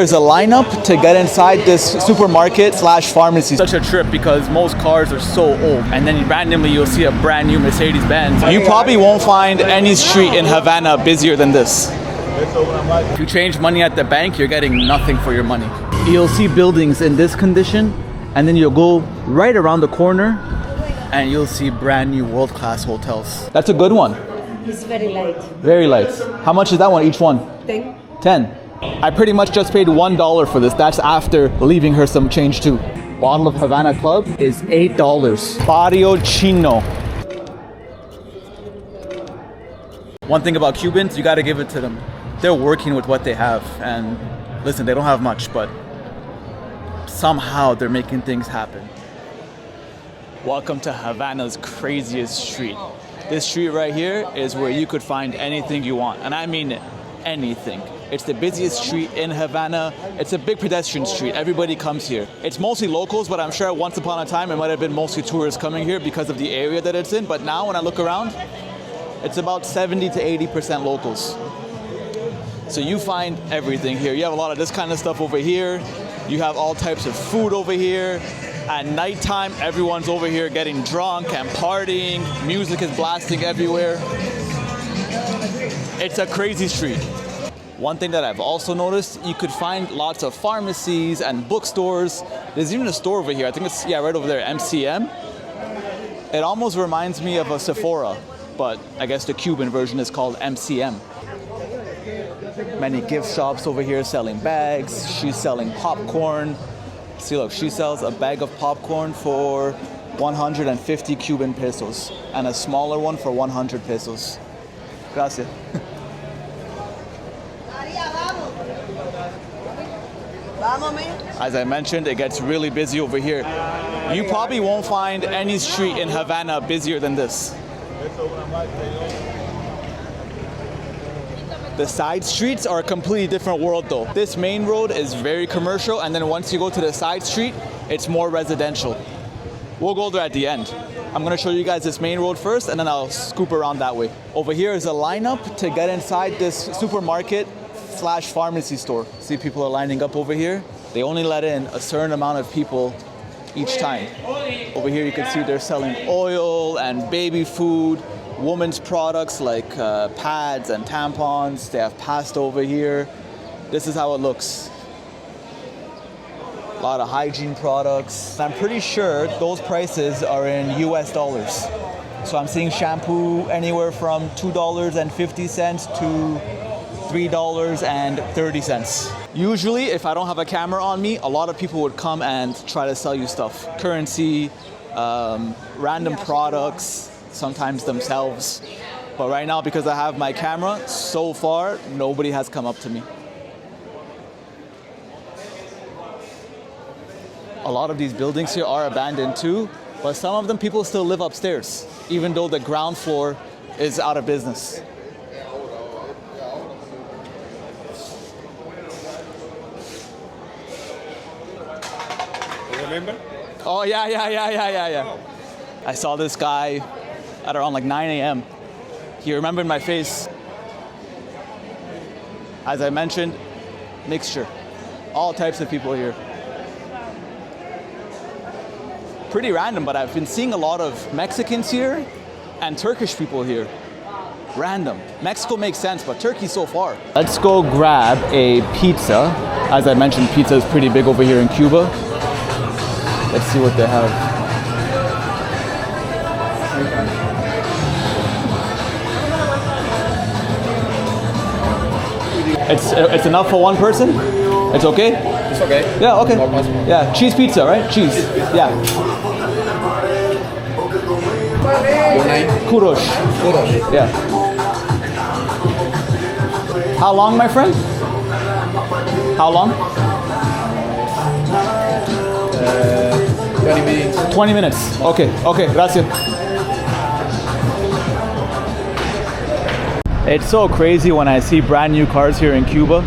There's a lineup to get inside this supermarket slash pharmacy. Such a trip because most cars are so old, and then randomly you'll see a brand new Mercedes-Benz. You probably won't find any street in Havana busier than this. If you change money at the bank, you're getting nothing for your money. You'll see buildings in this condition, and then you'll go right around the corner and you'll see brand new world-class hotels. That's a good one. It's very light. Very light. How much is that one, each one? 10. 10. I pretty much just paid $1 for this. That's after leaving her some change too. Bottle of Havana Club is $8. Barrio Chino. One thing about Cubans, you gotta give it to them. They're working with what they have, and listen, they don't have much, but somehow they're making things happen. Welcome to Havana's craziest street. This street right here is where you could find anything you want, and I mean anything. It's the busiest street in Havana. It's a big pedestrian street. Everybody comes here. It's mostly locals, but I'm sure once upon a time it might have been mostly tourists coming here because of the area that it's in. But now when I look around, it's about 70 to 80% locals. So you find everything here. You have a lot of this kind of stuff over here. You have all types of food over here. At nighttime, everyone's over here getting drunk and partying. Music is blasting everywhere. It's a crazy street. One thing that I've also noticed, you could find lots of pharmacies and bookstores. There's even a store over here. I think it's, right over there, MCM. It almost reminds me of a Sephora, but I guess the Cuban version is called MCM. Many gift shops over here selling bags. She's selling popcorn. See, look, she sells a bag of popcorn for 150 Cuban pesos and a smaller one for 100 pesos. Gracias. As I mentioned, it gets really busy over here. You probably won't find any street in Havana busier than this. The side streets are a completely different world though. This main road is very commercial, and then once you go to the side street, it's more residential. We'll go there at the end. I'm gonna show you guys this main road first, and then I'll scoop around that way. Over here is a lineup to get inside this supermarket slash pharmacy store. See, people are lining up over here. They only let in a certain amount of people each time. Over here you can see they're selling oil and baby food, women's products like pads and tampons. They have pasta over here. This is how it looks. A lot of hygiene products. I'm pretty sure those prices are in US dollars. So I'm seeing shampoo anywhere from $2.50 to $3.30. Usually, if I don't have a camera on me, a lot of people would come and try to sell you stuff. Currency, random products, sometimes themselves. But right now, because I have my camera, so far, nobody has come up to me. A lot of these buildings here are abandoned too, but some of them people still live upstairs, even though the ground floor is out of business. Remember? Oh, yeah. I saw this guy at around like 9 a.m. He remembered my face. As I mentioned, mixture. All types of people here. Pretty random, but I've been seeing a lot of Mexicans here and Turkish people here. Random. Mexico makes sense, but Turkey so far. Let's go grab a pizza. As I mentioned, pizza is pretty big over here in Cuba. Let's see what they have. It's enough for one person? It's okay? It's okay. Yeah, okay. Yeah, cheese pizza, right? Cheese. Yeah. Your name? Kurosh. Cutoff. Yeah. How long, my friend? How long? 20 minutes. 20 minutes. Okay, gracias. It's so crazy when I see brand new cars here in Cuba.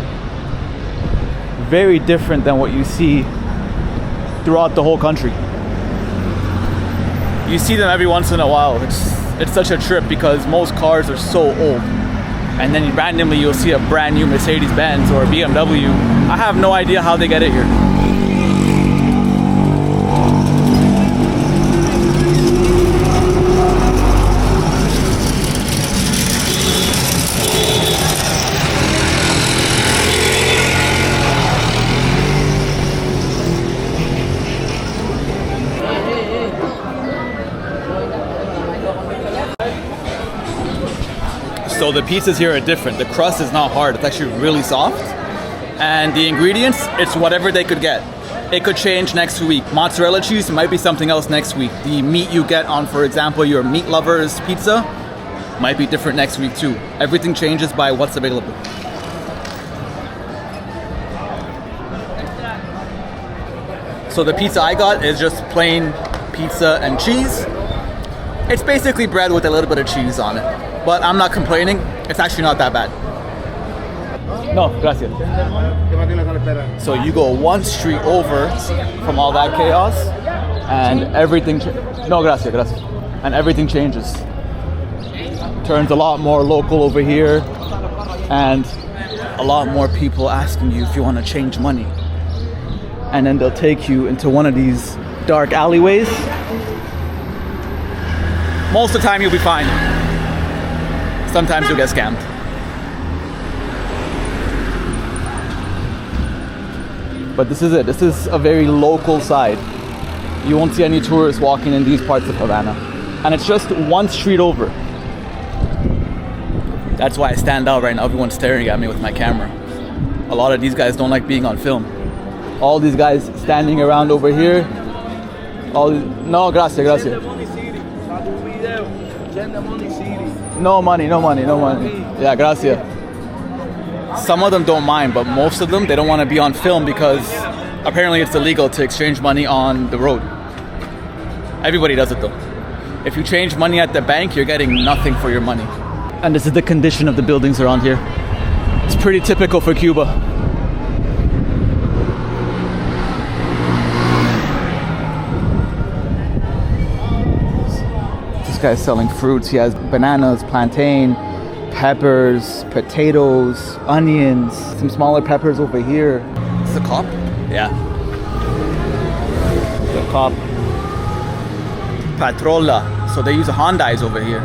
Very different than what you see throughout the whole country. You see them every once in a while. It's such a trip because most cars are so old. and then randomly you'll see a brand new Mercedes-Benz or a BMW. I have no idea how they get it here. So the pizzas here are different. The crust is not hard, it's actually really soft. And the ingredients, it's whatever they could get. It could change next week. Mozzarella cheese might be something else next week. The meat you get on, for example, your meat lovers pizza might be different next week too. Everything changes by what's available. So the pizza I got is just plain pizza and cheese. It's basically bread with a little bit of cheese on it. But I'm not complaining. It's actually not that bad. No, gracias. So you go one street over from all that chaos, and everything. No, gracias, gracias. And everything changes. Turns a lot more local over here, and a lot more people asking you if you want to change money. And then they'll take you into one of these dark alleyways. Most of the time you'll be fine. Sometimes you'll get scammed. But this is it. This is a very local side. You won't see any tourists walking in these parts of Havana. And it's just one street over. That's why I stand out right now. Everyone's staring at me with my camera. A lot of these guys don't like being on film. All these guys standing around over here. No, gracias, gracias. No money, no money, no money. Yeah, gracias. Some of them don't mind, but most of them, they don't want to be on film because apparently it's illegal to exchange money on the road. Everybody does it though. If you change money at the bank, you're getting nothing for your money. And this is the condition of the buildings around here. It's pretty typical for Cuba. This guy's selling fruits. He has bananas, plantain, peppers, potatoes, onions, some smaller peppers over here. Is this a cop? Yeah. The cop. Patrolla. So they use Hondas over here.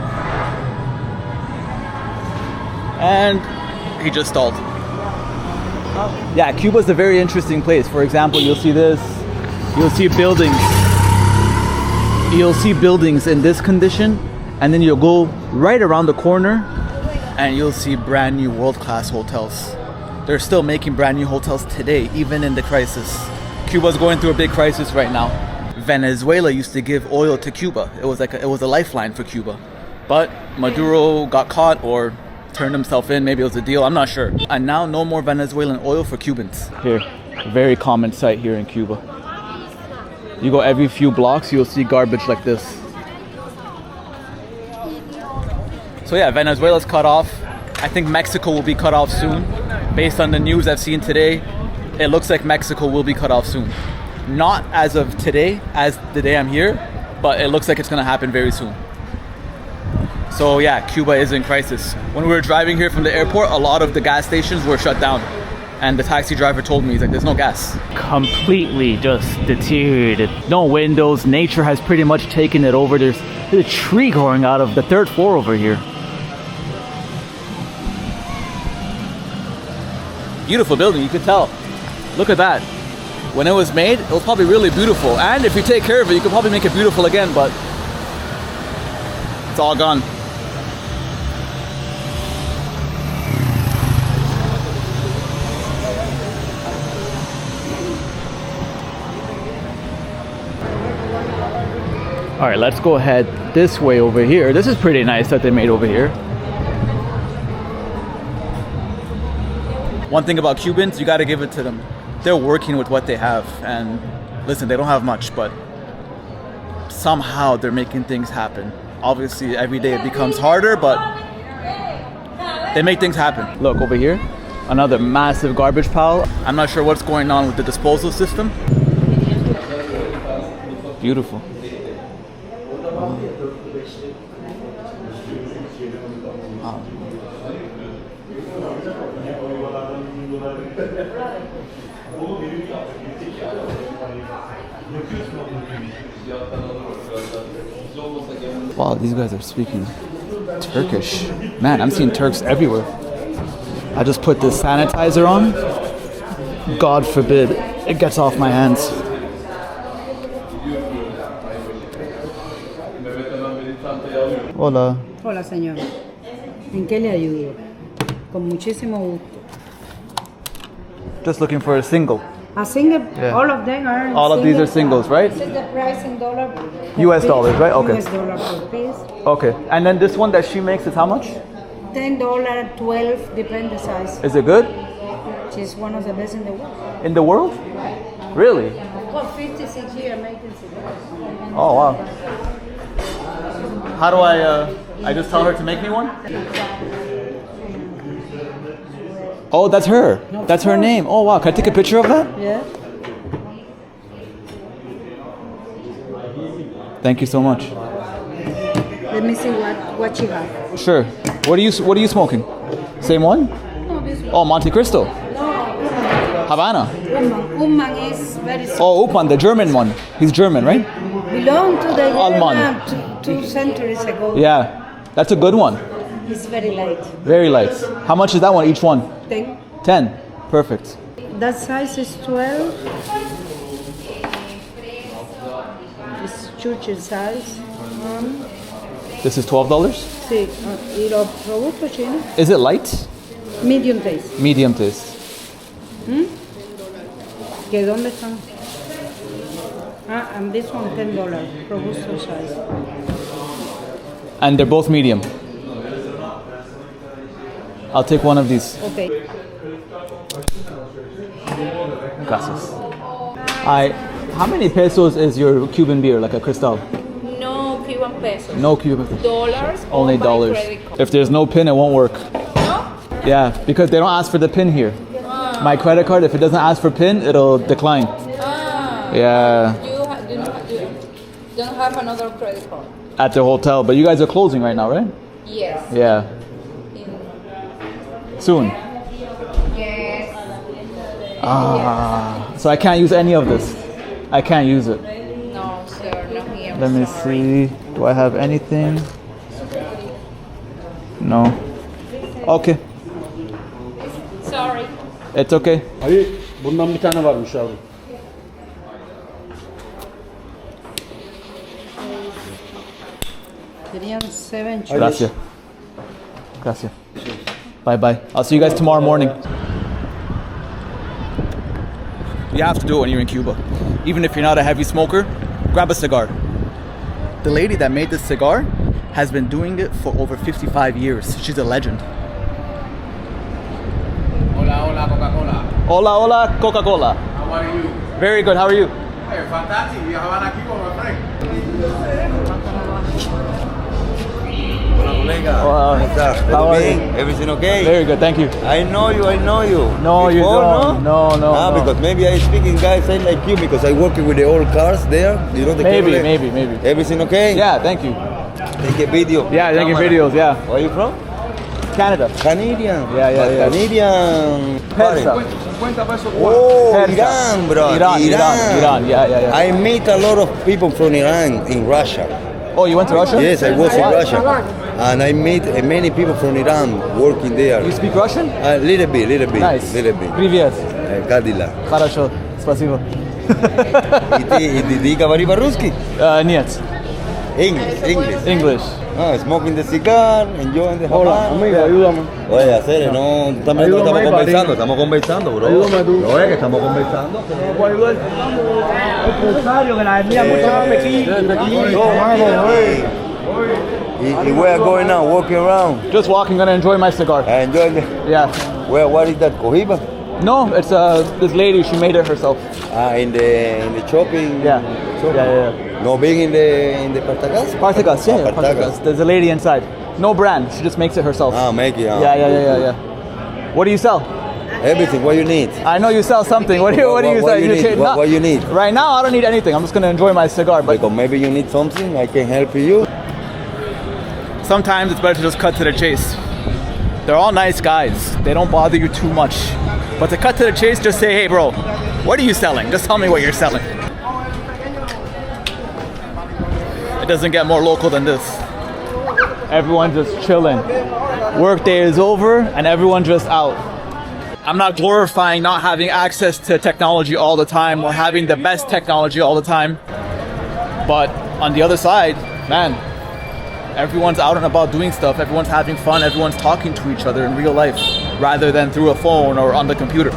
And he just stalled. Yeah, Cuba's a very interesting place. For example, you'll see this. You'll see buildings. You'll see buildings in this condition, and then you'll go right around the corner and you'll see brand new world-class hotels. They're still making brand new hotels today, even in the crisis. Cuba's going through a big crisis right now. Venezuela used to give oil to Cuba. It was a lifeline for Cuba. But Maduro got caught or turned himself in. Maybe it was a deal, I'm not sure. And now no more Venezuelan oil for Cubans. Here, a very common sight here in Cuba. You go every few blocks, you'll see garbage like this. So yeah, Venezuela's cut off. I think Mexico will be cut off soon. Based on the news I've seen today, it looks like Mexico will be cut off soon. Not as of today, as the day I'm here, but it looks like it's gonna happen very soon. So yeah, Cuba is in crisis. When we were driving here from the airport, a lot of the gas stations were shut down. And the taxi driver told me, he's like, there's no gas. Completely just deteriorated. No windows. Nature has pretty much taken it over. There's a tree growing out of the third floor over here. Beautiful building, you could tell. Look at that. When it was made, it was probably really beautiful. And if you take care of it, you could probably make it beautiful again, but it's all gone. All right, let's go ahead this way over here. This is pretty nice that they made over here. One thing about Cubans, you got to give it to them. They're working with what they have. And listen, they don't have much, but somehow they're making things happen. Obviously, every day it becomes harder, but they make things happen. Look, over here, another massive garbage pile. I'm not sure what's going on with the disposal system. Beautiful. Wow, these guys are speaking Turkish. Man, I'm seeing Turks everywhere. I just put this sanitizer on. God forbid it gets off my hands. Hola. Hola, señor. ¿En qué le ayudo? Con muchísimo gusto. Just looking for a single. A single, Yeah. all of them are All of these are singles, right? This is the price in dollar. per US piece. dollars, right? Okay. US dollar per piece. Okay. And then this one that she makes is how much? $10, 12, depend the size. Is it good? She's one of the best in the world. In the world? Really? For 56 years making cigars. Oh, wow. How do I just tell her to make me one? Oh, that's her. That's her name. Oh, wow. Can I take a picture of that? Yeah. Thank you so much. Let me see what she has. Sure. What are you smoking? Same one? No, this one. Oh, Monte Cristo. No, Havana. Umman is very Oh, Upan, the German one. He's German, right? belong to the Alman. Guevara two centuries ago. Yeah. That's a good one. It's very light. Very light. How much is that one, each one? 10. 10. Perfect. That size is 12. It's church size. This is $12? Sí, y los productos chinos, Is it light? medium taste. Medium taste. ¿Que dónde están? And this one $10, robusto size. And they're both medium. I'll take one of these. Okay. Gracias. How many pesos is your Cuban beer, like a Cristal? No Cuban pesos. No Cuban. Dollars. Only or by dollars. credit card. If there's no pin, it won't work. No? Yeah, because they don't ask for the pin here. My credit card, if it doesn't ask for pin, it'll decline. Ah. Yeah, You don't have another credit card. at the hotel. But you guys are closing right now, right? Yes. Yeah, soon. Yes. So I can't use any of this. I can't use it. No, sir. No here. Let me Sorry. see. Do I have anything? No. Okay, Sorry. it's okay. Hayır, bundan bir tane varmış abi. Serían 7 church. Gracias. Gracias. Bye bye. I'll see you guys tomorrow morning. You have to do it when you're in Cuba. Even if you're not a heavy smoker, grab a cigar. The lady that made this cigar has been doing it for over 55 years. She's a legend. Hola, hola, Coca-Cola. Hola, hola, Coca-Cola. How are you? Very good. How are you? Hey, fantastic. We have Havana, Cuba, my friend. Hola, colega. Hola. ¿Cómo estás? How ¿Todo are bien? you? Everything okay? Very good. Thank you. I know you. No, you Before, don't. No, no, Ah, no. because maybe I speaking guys I like you because I working with the old cars there. You know the Maybe, Chevrolet? maybe. Everything okay? Yeah, thank you. Take a video. Yeah, taking Camera. videos, yeah. Where are you from? Canada. Canadian. Yeah. Canadian. Persa. Oh, Persa. Iran, bro. Iran. Yeah. I meet a lot of people from Iran in Russia. Oh, you went to Russia? Yes, I was in Russia. And I meet many people from Iran working there. You speak Russian? A little bit. Nice. Little bit. Привет. Kadila. Хорошо. Спасибо. И ты говоришь по-русски? Нет. English. English. Ah, smoking the cigar, enjoying the Hola, Havana. amigo, ayúdame. Oye, hacer, no, estamos conversando, bro. Ayúdame tú. No es que estamos conversando. Empresario que la envía mucho más aquí. Y we are going now, walking around, Just walking, gonna enjoy my cigar. enjoying the, Yeah. what is that, Cohiba? No, it's this lady, she made it herself. In the shopping. Yeah. Shopping. Yeah. No being in the Partagas? Partagas, yeah, Ah, Partagas. There's a lady inside. No brand, she just makes it herself. Ah, make it. Yeah. What do you sell? Everything, what you need. I know you sell something. What do you What sell? you need? can't- What you need? Right now, I don't need anything. I'm just gonna enjoy my cigar. But Because maybe you need something, I can help you. sometimes it's better to just cut to the chase. They're all nice guys. They don't bother you too much. But to cut to the chase, just say, hey bro, what are you selling? Just tell me what you're selling. It doesn't get more local than this. Everyone's just chilling. Work day is over and everyone's just out. I'm not glorifying not having access to technology all the time or having the best technology all the time. But on the other side, man, everyone's out and about doing stuff. Everyone's having fun. Everyone's talking to each other in real life rather than through a phone or on the computer.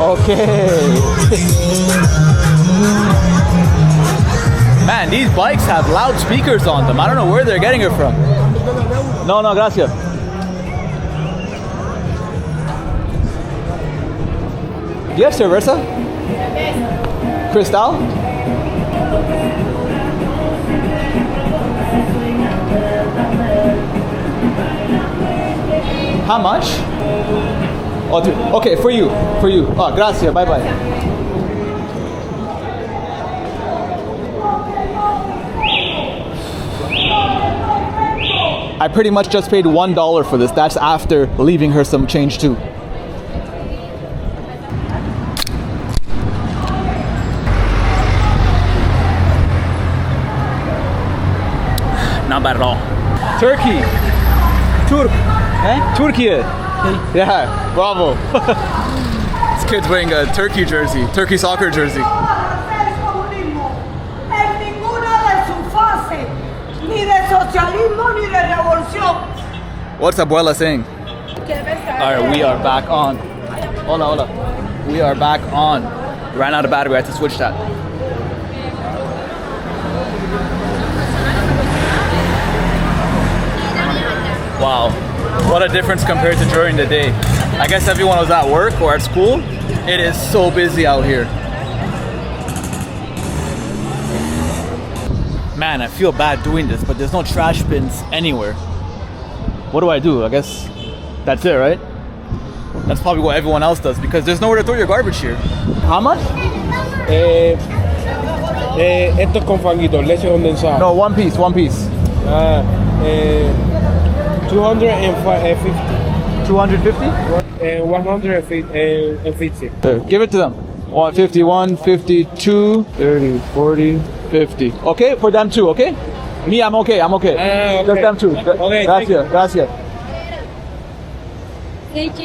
Okay. Man, these bikes have loud speakers on them. I don't know where they're getting it from. No, gracias. Do you have cerveza? Cristal? How much? Oh, okay, for you. Oh, gracias. Bye bye. I pretty much just paid $1 for this. That's after leaving her some change too. Not bad at all. Turkey. Turk. Eh? Turkey. Yeah, bravo. This kid's wearing a Turkey jersey, Turkey soccer jersey. What's abuela saying? Alright, we are back on. Hola. We are back on. Ran out of battery, I had to switch that. Wow, what a difference compared to during the day. I guess everyone was at work or at school. It is so busy out here. Man, I feel bad doing this, but there's no trash bins anywhere. What do I do? I guess that's it, right? That's probably what everyone else does because there's nowhere to throw your garbage here. How much? Esto con fanguito, leche condensada. No, one piece. 250. 250? 150. Give it to them. 150, 152, 30, 40, 50. Okay, for them too, okay? Me, I'm okay. Okay. Just them too. Okay, Gracias. Let's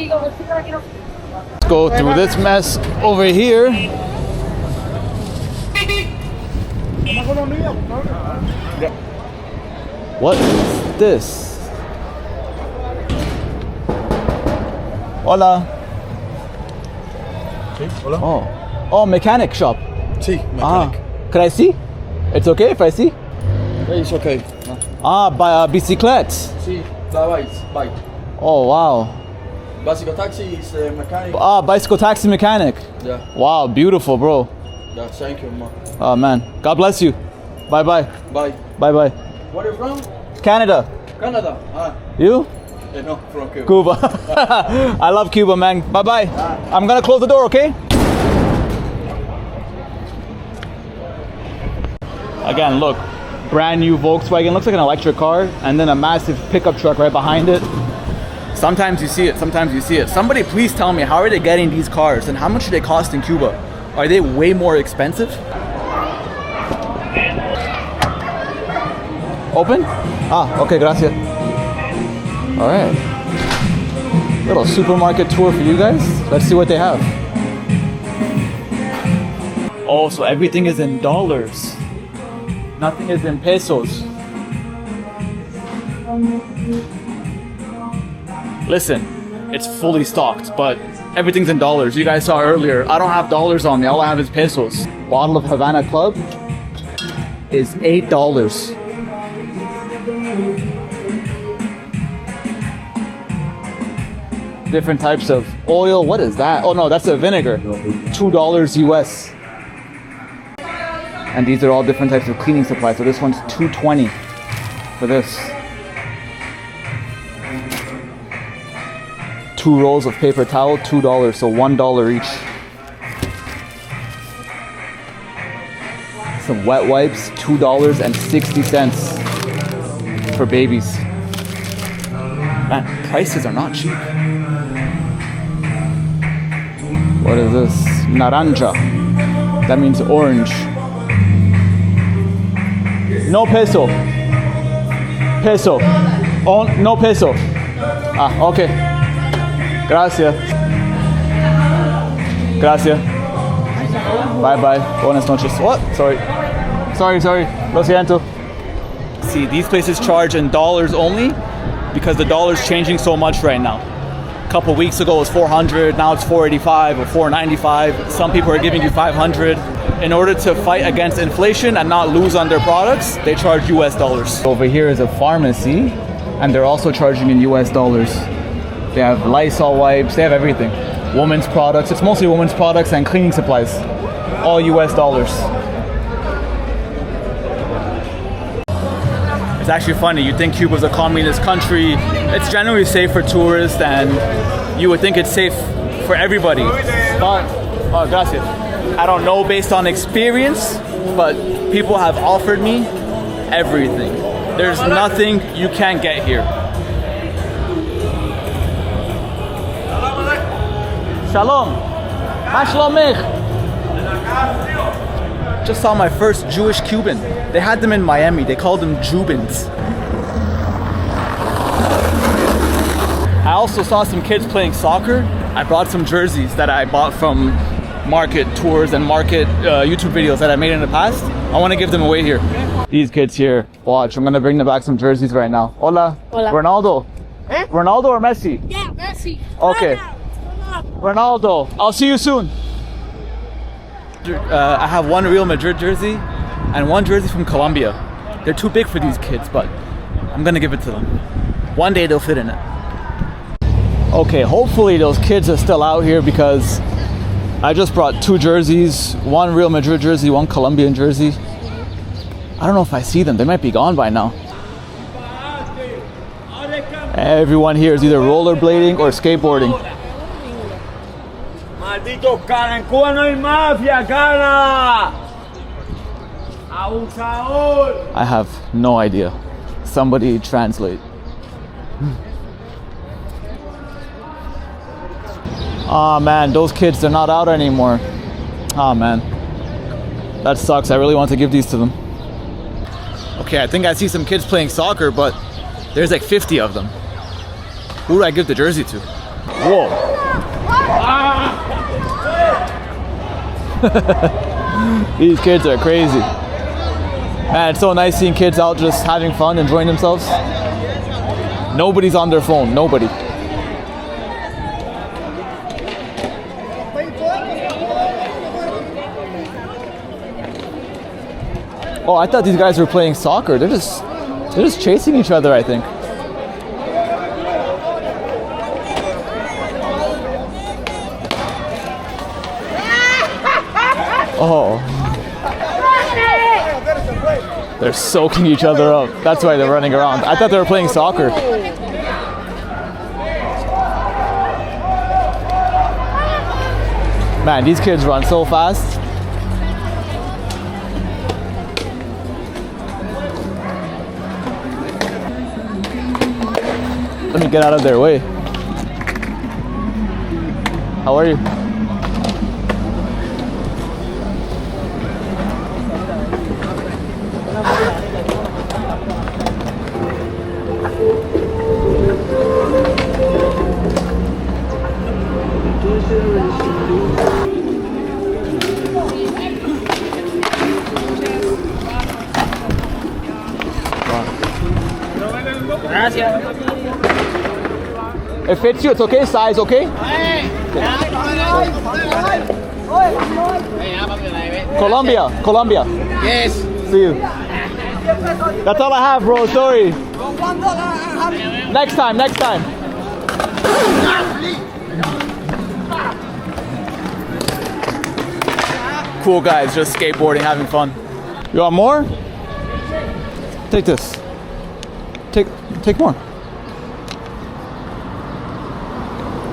go through this mess over here. What is this? Hola. Sí, hola. Oh, mechanic shop. Sí, mechanic. Can I see? It's okay if I see? It's okay. Bicicletas. Sí, la bike. Oh, wow. Bicycle taxi is mechanic. Bicycle taxi mechanic. Yeah. Wow, beautiful, bro. Yeah, thank you, man. Oh, man. God bless you. Bye-bye. Bye. Bye-bye. Where are you from? Canada. Canada. You? No, from Cuba. Cuba. I love Cuba, man. Bye-bye. I'm gonna close the door, okay? Again, look. Brand new Volkswagen. Looks like an electric car. And then a massive pickup truck right behind it. Sometimes you see it. Somebody please tell me, how are they getting these cars? And how much do they cost in Cuba? Are they way more expensive? Open? Okay, gracias. All right. Little supermarket tour for you guys. Let's see what they have. Oh, so everything is in dollars. Nothing is in pesos. Listen, it's fully stocked, but everything's in dollars. You guys saw earlier, I don't have dollars on me. All I have is pesos. Bottle of Havana Club is $8. Different types of oil. What is that? Oh no, that's a vinegar. $2 US. And these are all different types of cleaning supplies. So this one's $2.20 for this. 2 rolls of paper towel, $2, so $1 each. Some wet wipes, $2.60 for babies. Man, prices are not cheap. What is this? Naranja. That means orange. No peso. Peso. Oh, no peso. Ah, okay. Gracias. Gracias. Bye bye. Buenas noches. What? Sorry. Lo siento. See, these places charge in dollars only because the dollar's changing so much right now. A couple weeks ago it was 400, now it's 485 or 495. Some people are giving you 500. In order to fight against inflation and not lose on their products, they charge US dollars. Over here is a pharmacy, and they're also charging in US dollars. They have Lysol wipes, they have everything. Women's products, it's mostly women's products and cleaning supplies. All US dollars. It's actually funny, you think Cuba's a communist country, it's generally safe for tourists, and you would think it's safe for everybody. But, oh, gracias. I don't know based on experience, but people have offered me everything. There's nothing you can't get here. Shalom. Ma shlomich. Just saw my first Jewish Cuban. They had them in Miami. They called them Jubans. I also saw some kids playing soccer. I brought some jerseys that I bought from market tours and market YouTube videos that I made in the past. I want to give them away here. These kids here, watch, I'm going to bring them back some jerseys right now. Hola. Hola. Ronaldo. Eh? Ronaldo or Messi? Yeah, Messi. Okay. Ronaldo. I'll see you soon. I have one Real Madrid jersey and one jersey from Colombia. They're too big for these kids, but I'm going to give it to them. One day they'll fit in it. Okay, hopefully those kids are still out here because I just brought two jerseys, one Real Madrid jersey, one Colombian jersey. I don't know if I see them. They might be gone by now. Everyone here is either rollerblading or skateboarding. Maldito cara, en Cuba no hay mafia, cara. Abusador. I have no idea. Somebody translate. Oh man, those kids, they're not out anymore. Oh man, that sucks. I really want to give these to them. Okay, I think I see some kids playing soccer, but there's like 50 of them. Who do I give the jersey to? Whoa. These kids are crazy. Man, it's so nice seeing kids out just having fun, enjoying themselves. Nobody's on their phone, nobody. Oh, I thought these guys were playing soccer. They're just chasing each other, I think. Oh. They're soaking each other up. That's why they're running around. I thought they were playing soccer. Man, these kids run so fast. Let me get out of their way. How are you? It fits you, it's okay, size, okay? Colombia. Yes. See you. That's all I have, bro, sorry. Next time. Cool guys, just skateboarding, having fun. You want more? Take this. Take more.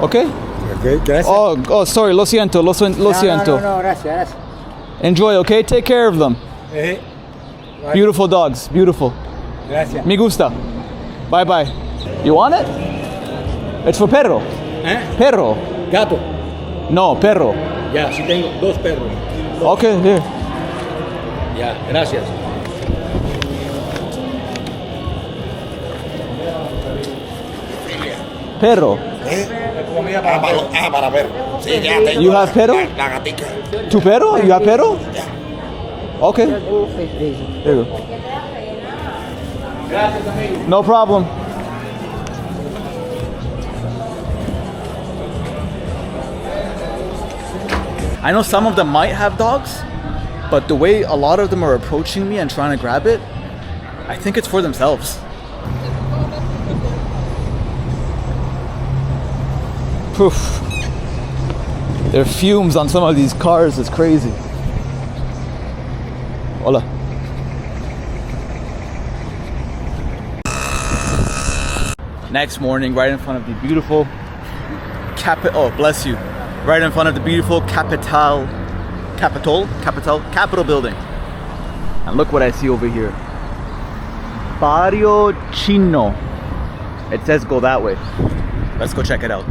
Okay? Okay, gracias. Oh, sorry, lo siento. No, gracias. Enjoy, okay? Take care of them. Beautiful dogs, beautiful. Gracias. Me gusta. Bye bye. You want it? It's for perro. Perro. Gato. No, perro. Ya, sí tengo 2 perros. Okay, here. Ya, gracias. Perro. Para ver. Sí, ya tengo. You have perro? La gatica. Tu perro? You have perro? Okay. There you go. No problem. I know some of them might have dogs, but the way a lot of them are approaching me and trying to grab it, I think it's for themselves. Poof. There are fumes on some of these cars, it's crazy. Hola. Next morning, right in front of the beautiful right in front of the beautiful Capitol building. And look what I see over here. Barrio Chino. It says go that way. Let's go check it out.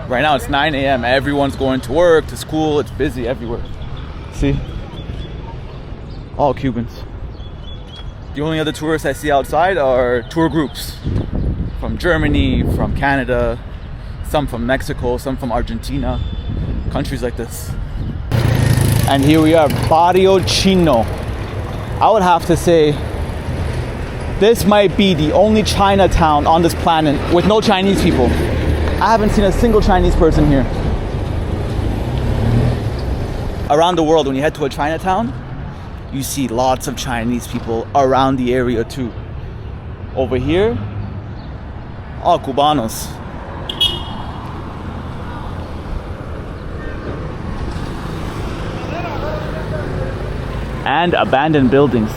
Right now it's 9 a.m. Everyone's going to work, to school. It's busy everywhere. See? All Cubans. The only other tourists I see outside are tour groups from Germany, from Canada, some from Mexico, some from Argentina, countries like this. And here we are, Barrio Chino. I would have to say this might be the only Chinatown on this planet with no Chinese people. I haven't seen a single Chinese person here. Around the world, when you head to a Chinatown, you see lots of Chinese people around the area too. Over here, all Cubanos. And abandoned buildings.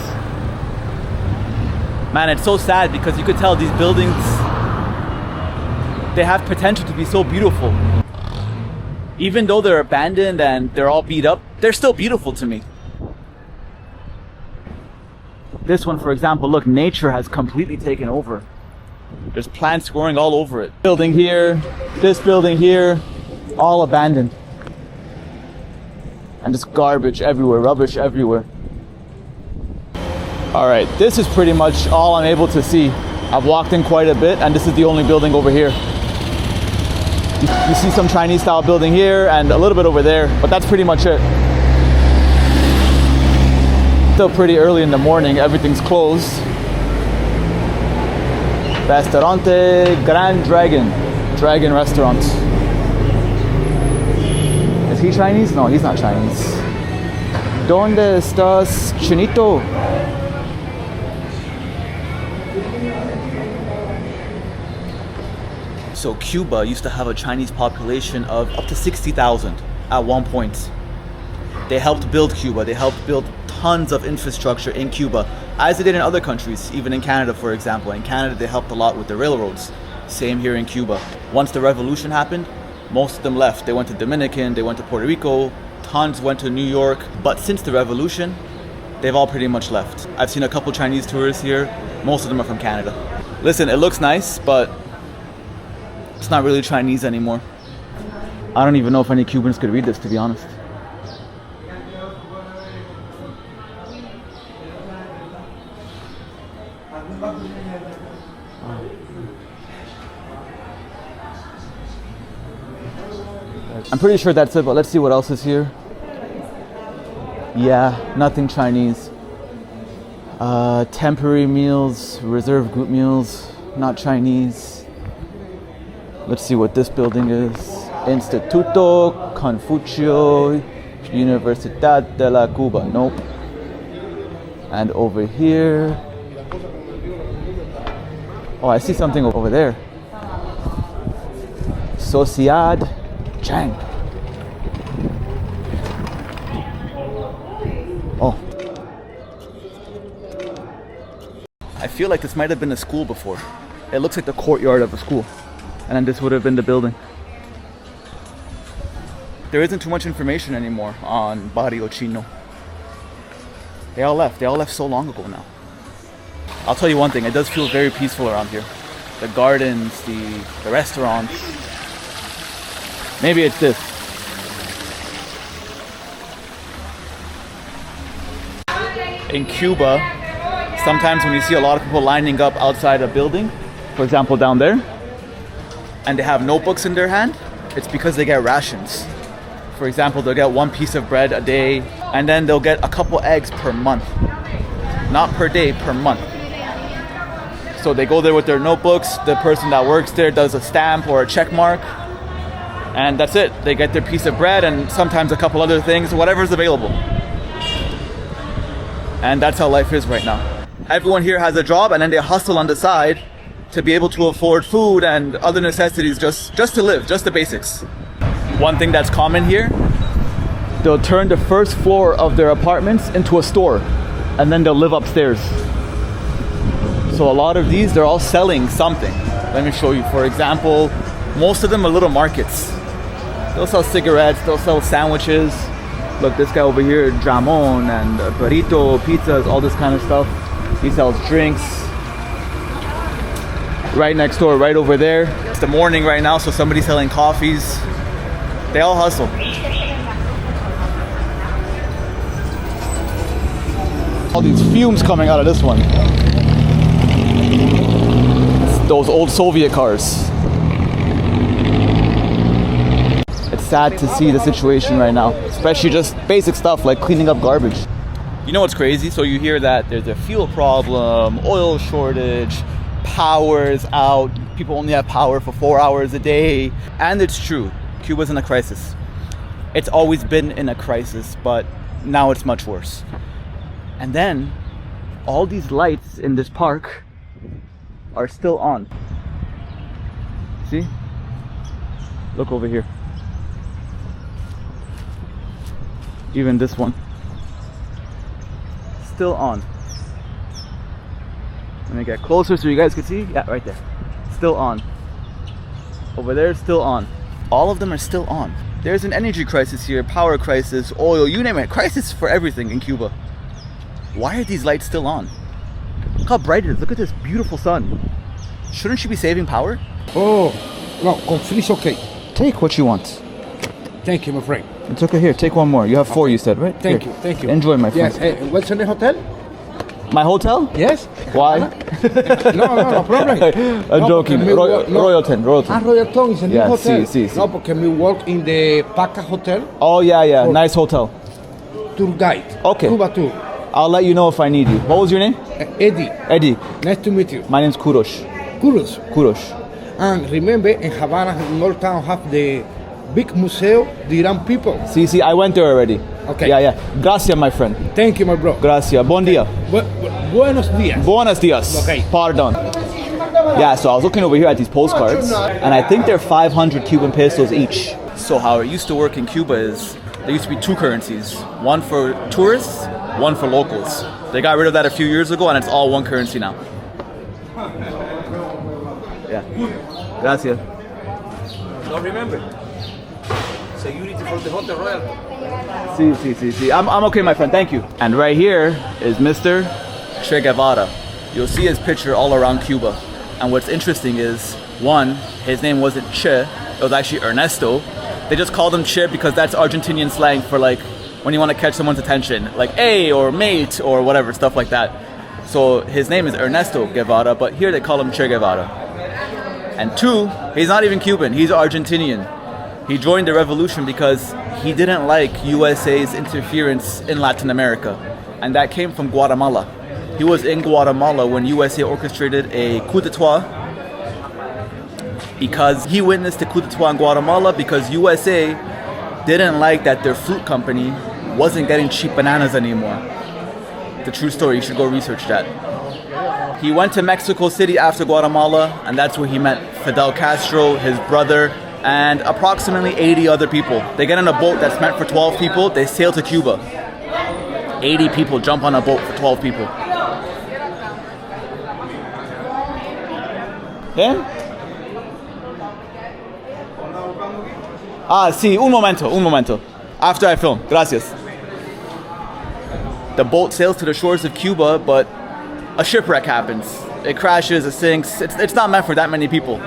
Man, it's so sad because you could tell these buildings, they have potential to be so beautiful. Even though they're abandoned and they're all beat up, they're still beautiful to me. This one, for example, look, nature has completely taken over. There's plants growing all over it. Building here, this building here, all abandoned. And just garbage everywhere, rubbish everywhere. All right, this is pretty much all I'm able to see. I've walked in quite a bit and this is the only building over here. You see some Chinese style building here and a little bit over there, but that's pretty much it. Still pretty early in the morning, everything's closed. Restaurante Grand Dragon Restaurant. Is he Chinese? No, he's not Chinese. ¿Dónde estás, Chinito? So Cuba used to have a Chinese population of up to 60,000 at one point. They helped build Cuba. They helped build tons of infrastructure in Cuba, as they did in other countries, even in Canada, for example. In Canada, they helped a lot with the railroads. Same here in Cuba. Once the revolution happened, most of them left. They went to Dominican, they went to Puerto Rico, tons went to New York. But since the revolution, they've all pretty much left. I've seen a couple Chinese tourists here. Most of them are from Canada. Listen, it looks nice, but it's not really Chinese anymore. I don't even know if any Cubans could read this, to be honest. I'm pretty sure that's it, but let's see what else is here. Yeah, nothing Chinese. Temporary meals, reserve group meals, not Chinese. Let's see what this building is. Instituto Confucio Universidad de la Cuba. Nope. And over here. Oh, I see something over there. Sociedad Chang. Oh. I feel like this might have been a school before. It looks like the courtyard of a school. And then this would have been the building. There isn't too much information anymore on Barrio Chino. They all left. They all left so long ago now. I'll tell you one thing. It does feel very peaceful around here. The gardens, the restaurants. Maybe it's this. In Cuba, sometimes when you see a lot of people lining up outside a building, for example down there, and they have notebooks in their hand, it's because they get rations. For example, they'll get 1 piece of bread a day, and then they'll get a couple eggs per month. Not per day, per month. So they go there with their notebooks, the person that works there does a stamp or a check mark, and that's it. They get their piece of bread and sometimes a couple other things, whatever's available. And that's how life is right now. Everyone here has a job and then they hustle on the side to be able to afford food and other necessities just to live, just the basics. One thing that's common here, they'll turn the first floor of their apartments into a store and then they'll live upstairs. So a lot of these, they're all selling something. Let me show you. For example, most of them are little markets. They'll sell cigarettes, they'll sell sandwiches. Look, this guy over here, jamon and burrito, pizzas, all this kind of stuff. He sells drinks. Right next door, right over there. It's the morning right now, so somebody's selling coffees. They all hustle. All these fumes coming out of this one. It's those old Soviet cars. It's sad to see the situation right now, especially just basic stuff like cleaning up garbage. You know what's crazy? So you hear that there's a fuel problem, oil shortage, power's out, people only have power for 4 hours a day. And it's true, Cuba's in a crisis. It's always been in a crisis, but now it's much worse. And then all these lights in this park are still on. See? Look over here. Even this one. Still on. Let me get closer so you guys can see. Yeah, right there. Still on. Over there, still on. All of them are still on. There's an energy crisis here, power crisis, oil, you name it. Crisis for everything in Cuba. Why are these lights still on? Look how bright it is. Look at this beautiful sun. Shouldn't you be saving power? Oh, no, con free is okay. Take what you want. Thank you, my friend. It's okay. Here, take one more. You have 4, you said, right? Thank Here. you, thank you. Enjoy, my friend. Yes, what's the hotel? My hotel? Yes. Why? No problem. I'm joking. Royalton. Royalton is a new Yeah, hotel. sí. No, because we work in the Paca Hotel, Oh, yeah. Nice hotel. tour guide. Okay. Cuba tour. I'll let you know if I need you. What was your name? Eddie, Eddie. nice to meet you. My name's Kurosh. Kudos. Kurosh. And remember, in Havana, in Old Town, have the big museo, the Iran people. See, I went there already. Okay. Yeah. Gracias, my friend. Thank you, my bro. Gracias. Bon dia. Buenos dias. Buenos dias. Okay. Pardon. Yeah, so I was looking over here at these postcards, and I think they're 500 Cuban pesos each. So how it used to work in Cuba is there used to be 2 currencies. One for tourists, one for locals. They got rid of that a few years ago, and it's all one currency now. Yeah. Gracias. Don't remember. So you need to follow the Hotel Royal. See. I'm okay, my friend. Thank you. And right here is Mr. Che Guevara. You'll see his picture all around Cuba. And what's interesting is, one, his name wasn't Che, it was actually Ernesto. They just called him Che because that's Argentinian slang for like when you want to catch someone's attention, like hey or mate or whatever, stuff like that. So his name is Ernesto Guevara, but here they call him Che Guevara. And 2, he's not even Cuban, he's Argentinian. He joined the revolution because he didn't like USA's interference in Latin America. And that came from Guatemala. He was in Guatemala when USA orchestrated a coup d'etat because he witnessed the coup d'etat in Guatemala because USA didn't like that their fruit company wasn't getting cheap bananas anymore. It's a true story, you should go research that. He went to Mexico City after Guatemala, and that's where he met Fidel Castro, his brother, and approximately 80 other people. They get on a boat that's meant for 12 people, they sail to Cuba. 80 people jump on a boat for 12 people. ¿Eh? Sí, un momento. After I film, gracias. The boat sails to the shores of Cuba, but a shipwreck happens. It crashes, it sinks. It's not meant for that many people.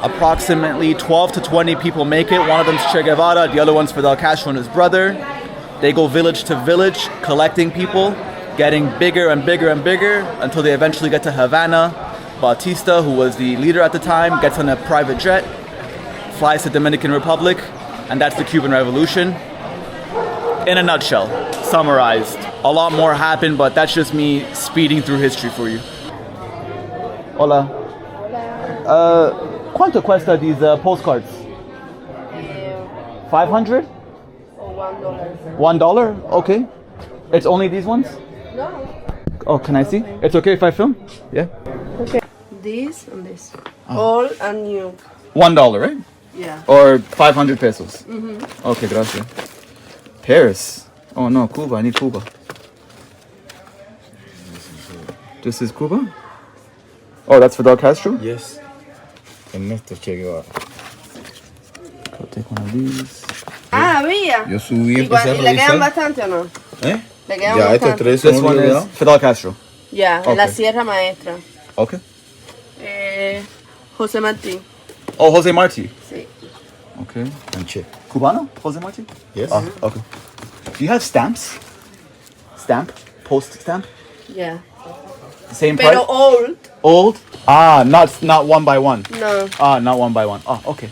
Approximately 12 to 20 people make it. One of them's Che Guevara, the other one's Fidel Castro and his brother. They go village to village, collecting people, getting bigger and bigger and bigger until they eventually get to Havana. Bautista, who was the leader at the time, gets on a private jet, flies to Dominican Republic, and that's the Cuban Revolution. In a nutshell, summarized. A lot more happened, but that's just me speeding through history for you. Hola. ¿Cuánto cuesta these postcards? 500? $1? Okay. It's only these ones? No. Oh, can I see? It's okay if I film? Yeah. Okay. This and this. All and new. $1, right? Yeah. Or 500 pesos? Mm-hmm. Okay, gracias. Paris. Oh no, Cuba. I need Cuba. This is Cuba? Oh, that's Fidel Castro? Yes. Ernesto Che Guevara. I'll take one of these. Ah, había. Yo subí y ¿Y empecé a le quedan revisar. bastante o no? ¿Eh? Le quedan Ya estos bastante. tres This son one is olvidados. Fidel Castro. Ya, en la Okay. Sierra Maestra. Okay. José Martín. Oh, Jose Marti. Sí. Okay. And Che. Cubano? Jose Marti? Yes. Oh, okay. Do you have stamps? Stamp? Post stamp? Ya. Same Pero price? old, Old? Ah, not one by one. no. Ah, not one by one. Oh, okay.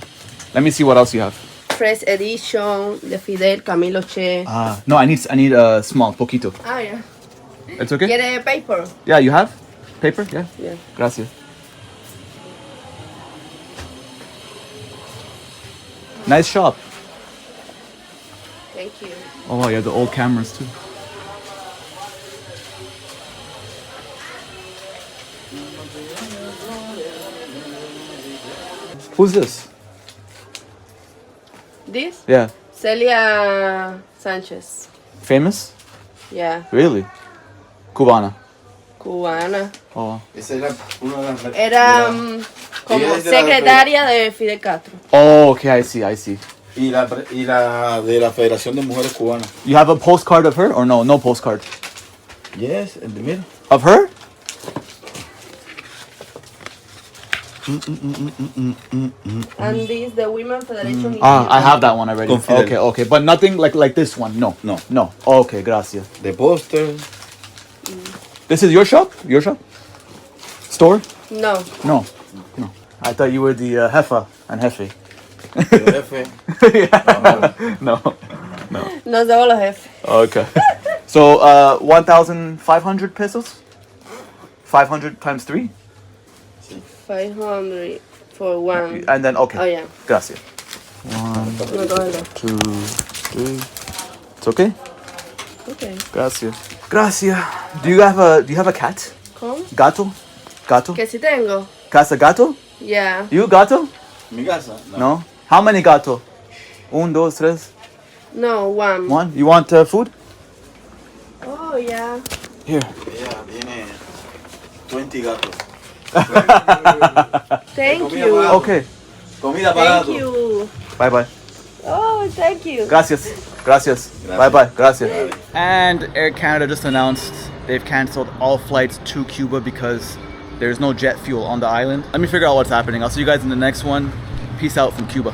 Let me see what else you have. Fresh Edition de Fidel, Camilo Che. Ah, no, I need a small, poquito. Ah, ya. It's okay? ¿Quiere paper? Yeah, you have? Paper? Yeah. Yeah. Gracias. Nice shop. Thank you. Oh, yeah, the old cameras too. Who's this? This? Yeah. Celia Sánchez. Famous? Ya. Really? Cubana. Cubana. Oh. Esa era una de las. Era como Ella es de la secretaria de Fidel Castro. Oh, okay, I see. Y la de la Federación de Mujeres Cubanas. You have a postcard of her or no? No postcard. Yes, el de mira. Of her? And this, the Women Federation. Ah, I have that one already. Con Fidel. Okay, but nothing like this one. No. No. Okay, gracias. De póster. This is your shop? Your shop? Store? No. No. I thought you were the jefa and jefe. Jefe. No. No somos los jefes. Okay. So 1,500 pesos? 500 times 3? 500 for one. And then, okay. Oh, yeah. Gracias. No, cógelo. 2, 3. It's okay? Okay. Gracias. Gracias. Do you have a cat? ¿Cómo? Gato? Que si tengo. Casa gato? Yeah. You gato? Mi casa. No. How many gato? 1, 2, 3. No, one. 1. You want food? Oh, yeah. Here. Ella tiene 20 gatos. Thank you. Okay. Comida Thank you. Bye bye. Oh, thank you. Gracias. Bye bye. Gracias. And Air Canada just announced they've canceled all flights to Cuba because there's no jet fuel on the island. Let me figure out what's happening. I'll see you guys in the next one. Peace out from Cuba.